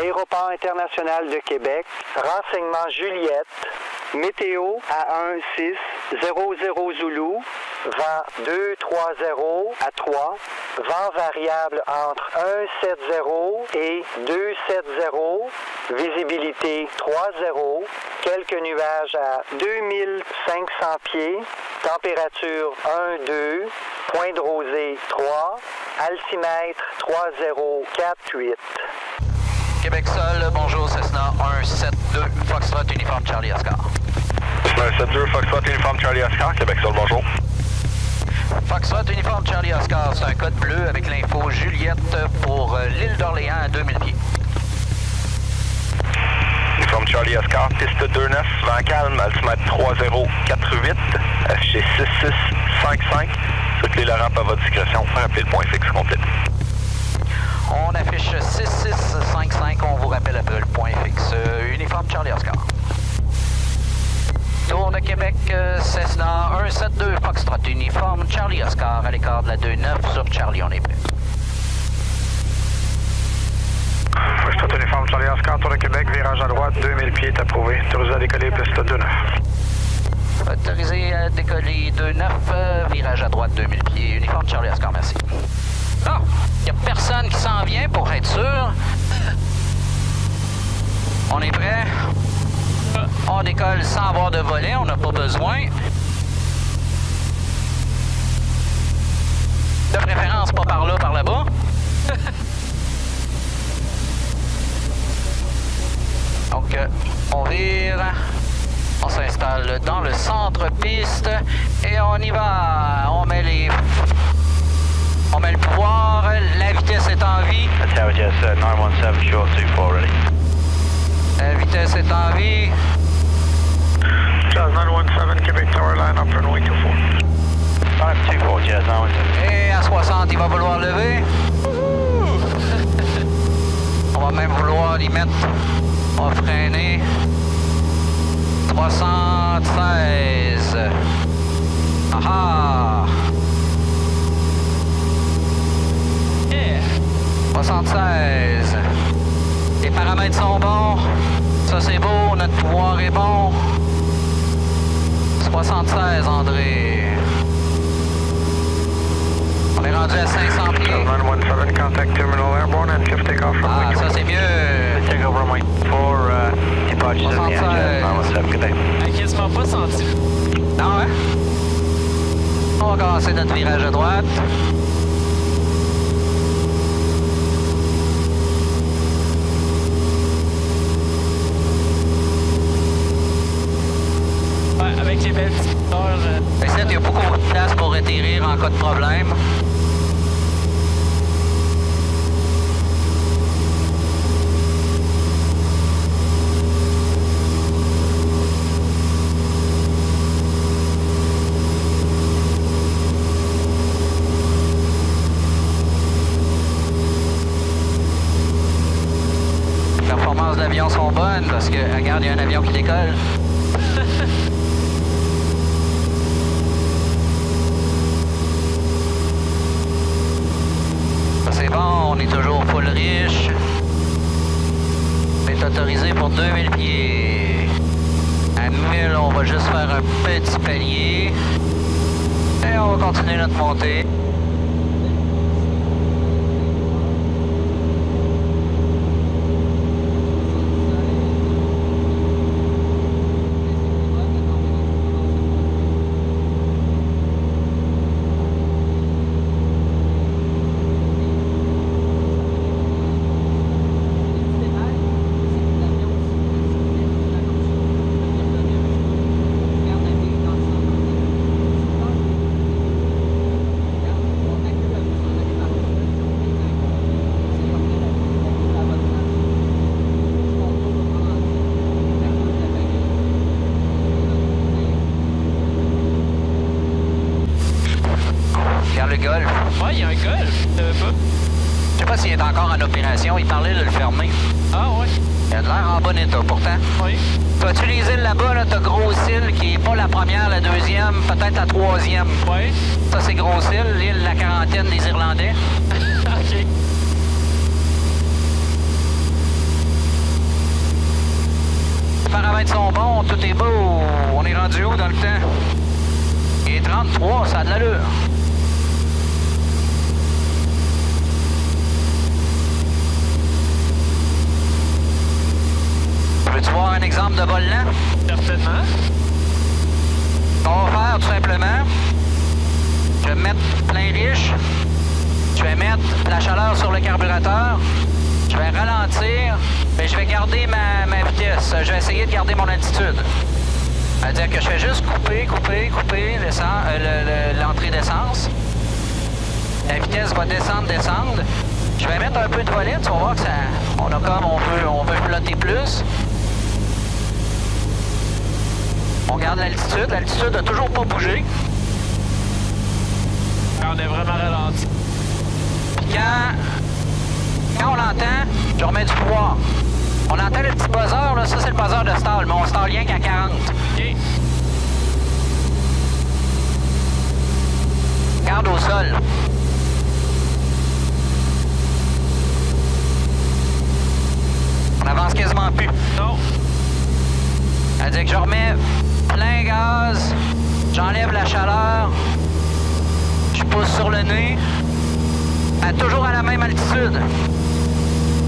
Aéroport international de Québec, renseignement Juliette, météo à 1600 Zulu, vent 230 à 3, vent variable entre 170 et 270, visibilité 30, quelques nuages à 2500 pieds, température 1-2, point de rosée 3, altimètre 3048. Québec Sol, bonjour, Cessna 172, Foxtrot, uniforme Charlie Oscar. Cessna 172, Foxtrot, uniforme Charlie Oscar, Québec Sol, bonjour. Foxtrot, uniforme Charlie Oscar, c'est un code bleu avec l'info Juliette pour l'île d'Orléans à 2000 pieds. Uniforme Charlie Oscar, piste 29, vent calme, altimètre 3048, affiché 6655, circulez la rampe à votre discrétion, rappelez le point fixe complet. On affiche 6655, on vous rappelle après le point fixe. Uniforme Charlie Oscar. Tour de Québec, Cessna 172, Foxtrot, uniforme Charlie Oscar, à l'écart de la 29 sur Charlie, on est prêt. Foxtrot, uniforme Charlie Oscar, Tour de Québec, virage à droite, 2000 pieds est approuvé. Autorisé à décoller, piste 29. Autorisé à décoller 29, virage à droite, 2000 pieds, uniforme Charlie Oscar, merci. Ah, il n'y a personne qui s'en vient pour être sûr. On est prêt? On décolle sans avoir de volet, on n'a pas besoin. De préférence, pas par là, par là-bas. Donc, on vire. On s'installe dans le centre-piste et on y va. On met le pouvoir, la vitesse est en vie. Tower Jets 917, short 24 ready. La vitesse est en vie. Jazz 917, Québec Tower, line up runway 24. 524 Jazz 917. Et à 60, il va vouloir lever. On va même vouloir y mettre. On va freiner. 316. Ah! 76. Les paramètres sont bons. Ça, c'est beau. Notre pouvoir est bon. 76, André. On est rendu à 500 pieds. 917, contact terminal airborne and shift takeoff from Ah, ça, c'est mieux. Take over runway 4, departures in the engine, 917, good day. Quasiment pas senti. Non, hein? On va commencer notre virage à droite. Ouais, avec les belles petites heures. Ici, il y a beaucoup de place pour atterrir en cas de problème. Les performances de l'avion sont bonnes parce que, regarde, il y a un avion qui décolle. C'est bon, on est toujours full riche. On est autorisé pour 2000 pieds. À 1000, on va juste faire un petit palier. Et on va continuer notre montée. Regarde le golf. Ouais, il y a un golf. Je savais pas. Je sais pas s'il est encore en opération. Il parlait de le fermer. Ah ouais. Il a de l'air en bon état, pourtant. Oui. T'as-tu les îles là-bas, là? T'as Gros-Île, qui est pas la première, la deuxième, peut-être la troisième. Ouais. Ça, c'est Gros-Île, l'île la quarantaine des Irlandais. OK. paramètres sont bons, tout est beau. On est rendu où dans le temps? Et 33, ça a de l'allure. Veux-tu voir un exemple de vol lent? Certainement. Ce qu'on va faire tout simplement, je vais mettre plein riche, je vais mettre la chaleur sur le carburateur, je vais ralentir, mais je vais garder ma vitesse. Je vais essayer de garder mon altitude. C'est-à-dire que je fais juste couper l'entrée d'essence. La vitesse va descendre. Je vais mettre un peu de volet, tu vas voir que ça, on veut flotter plus. On garde l'altitude. L'altitude n'a toujours pas bougé. On est vraiment ralenti. Puis quand on l'entend, je remets du pouvoir. On entend le petit buzzer, là, ça c'est le buzzer de stall, mais on stall rien qu'à 40. OK. Garde au sol. On avance quasiment plus. Non. C'est-à-dire que je remets plein gaz, j'enlève la chaleur, je pousse sur le nez, toujours à la même altitude.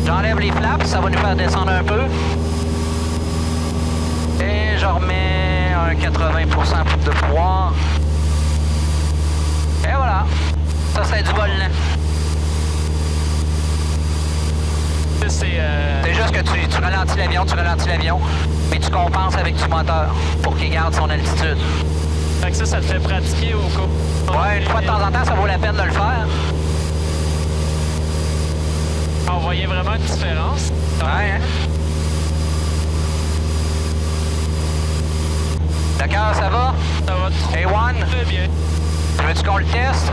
J'enlève les flaps, ça va nous faire descendre un peu. Et je remets un 80% de pouvoir. Et voilà. Ça, c'est du vol lent. C'est juste que tu ralentis l'avion, mais tu compenses avec du moteur pour qu'il garde son altitude. Fait que ça te fait pratiquer au cas. Ouais, une fois de temps en temps, ça vaut la peine de le faire. On voyait vraiment une différence. Ouais, hein? Le cœur, ça va? Ça va A1? très bien. Veux-tu qu'on le teste?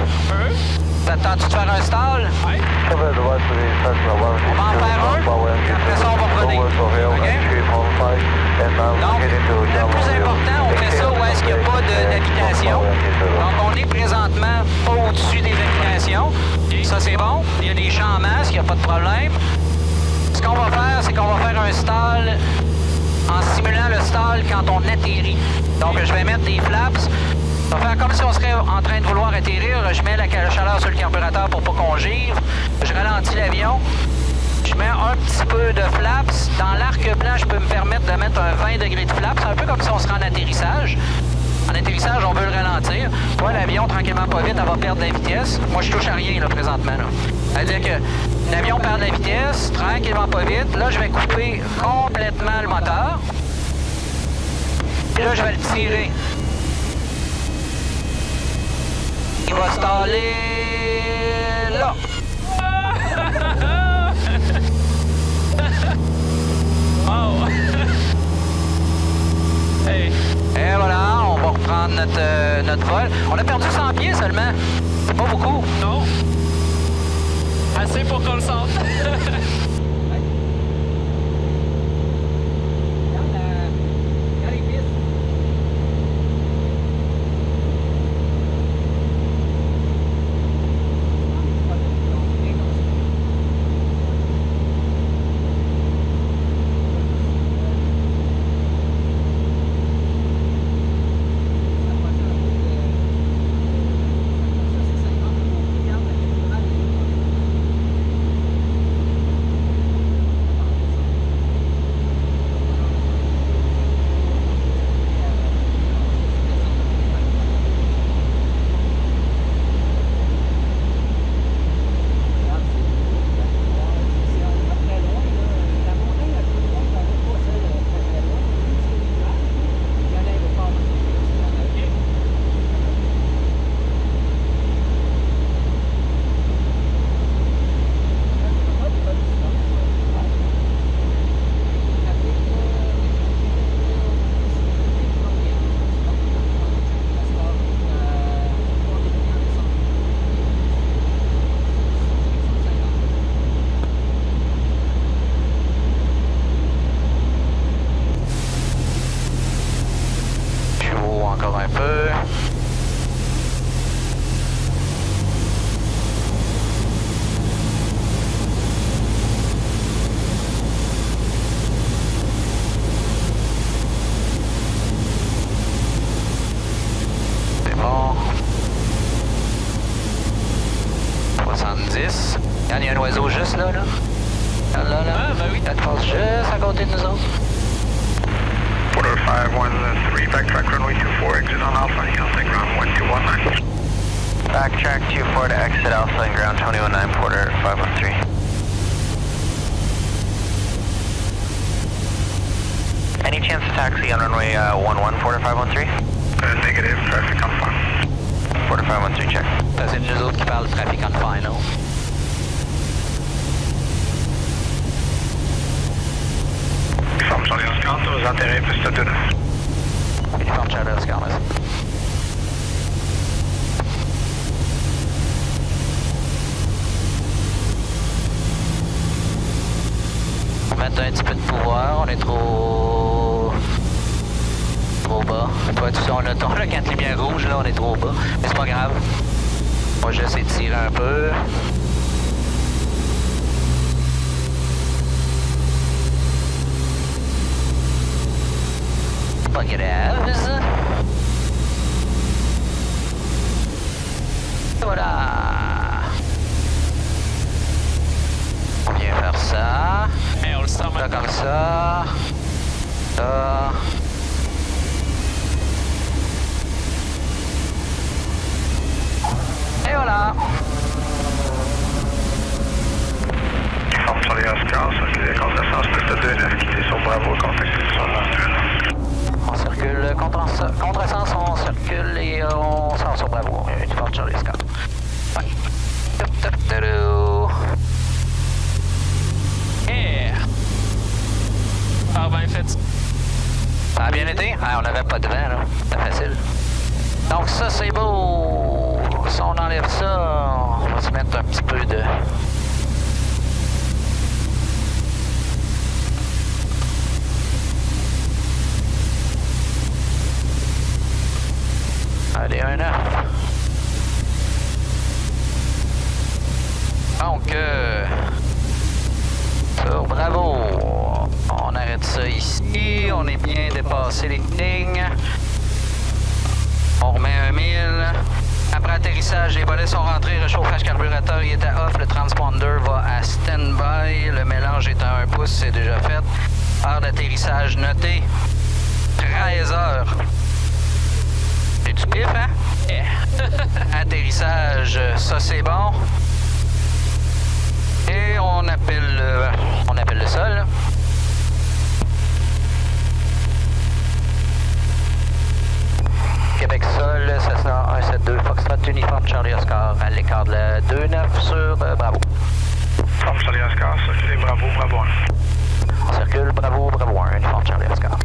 T'attends-tu de faire un stall? Ouais. On va en faire un, puis après ça, on va revenir. OK? Donc, le plus important, on fait ça où est-ce qu'il n'y a pas d'habitation. Donc, on est présentement pas au-dessus des habitations. Ça, c'est bon. Il y a des champs en masse, il n'y a pas de problème. Ce qu'on va faire, c'est qu'on va faire un stall en simulant le stall quand on atterrit. Donc, je vais mettre des flaps. On va faire comme si on serait en train de vouloir atterrir. Je mets la chaleur sur le carburateur pour pas qu'on givre. Je ralentis l'avion. Je mets un petit peu de flaps. Dans l'arc blanc, je peux me permettre de mettre un 20 degrés de flaps. C'est un peu comme si on serait en atterrissage. En atterrissage, on veut le ralentir. Toi, l'avion, tranquillement pas vite, elle va perdre de la vitesse. Moi, je touche à rien, là, présentement. Là. C'est-à-dire que l'avion perd de la vitesse, tranquillement pas vite. Là, je vais couper complètement le moteur. Et là, je vais le tirer. Il va staller là. Wow! Hey! Et voilà, on va reprendre notre vol. On a perdu 100 pieds seulement. C'est pas beaucoup. Non! Assez pour qu'on le sente. Là, Ah, ben oui. elle passe juste à côté de nous autres. Porter 513, backtrack runway 24, exit on Alpha, you'll take ground 1219. Backtrack 24 to exit Alpha and ground 219, Porter 513. Any chance to taxi on runway 11, Porter 513? Negative, traffic on file. Porter 513, check. C'est nous autres qui parlent trafic on final. Uniforme Charlie Oscar, aux intérêts, piste 29. Uniforme Charlie Oscar, merci. Mettre un petit peu de pouvoir, on est trop bas. Pas tout ça, on a quand les lumières rouges, là, on est trop bas. Mais c'est pas grave. Moi, j'essaie de tirer un peu. Pas grave, ça. Voilà. On vient faire ça. Hey, on le sent Là, maintenant. comme ça. Là. Et voilà. Uniforme Charlie Oscar, circulez à contre-sens, piste 29, quittez sur Bravo, contactez sur On circule contre-sens, on circule et on sort sur Bravo. Uniforme Charlie Oscar. Ouais. Yeah! Ah, ben fait. Ça a bien été? Ah, on n'avait pas de vent, là. C'était facile. Donc ça, c'est beau. Si on enlève ça, on va se mettre un petit peu de... Allez, un œuf. Donc, sur Bravo, on arrête ça ici. On est bien dépassé les lignes. On remet un 1000. Après atterrissage, les volets sont rentrés. Réchauffage carburateur, il est à off. Le transponder va à stand-by. Le mélange est à 1 pouce, c'est déjà fait. Heure d'atterrissage notée. 13 heures. C'est du pif, hein? Yeah. Atterrissage, ça c'est bon. Et on appelle le sol. Québec sol, Cessna 172 Foxtrot, uniforme Charlie Oscar à l'écart de la 29 sur Bravo. Uniforme Charlie Oscar, circulez Bravo, Bravo 1. On circule Bravo, Bravo 1, uniforme Charlie Oscar.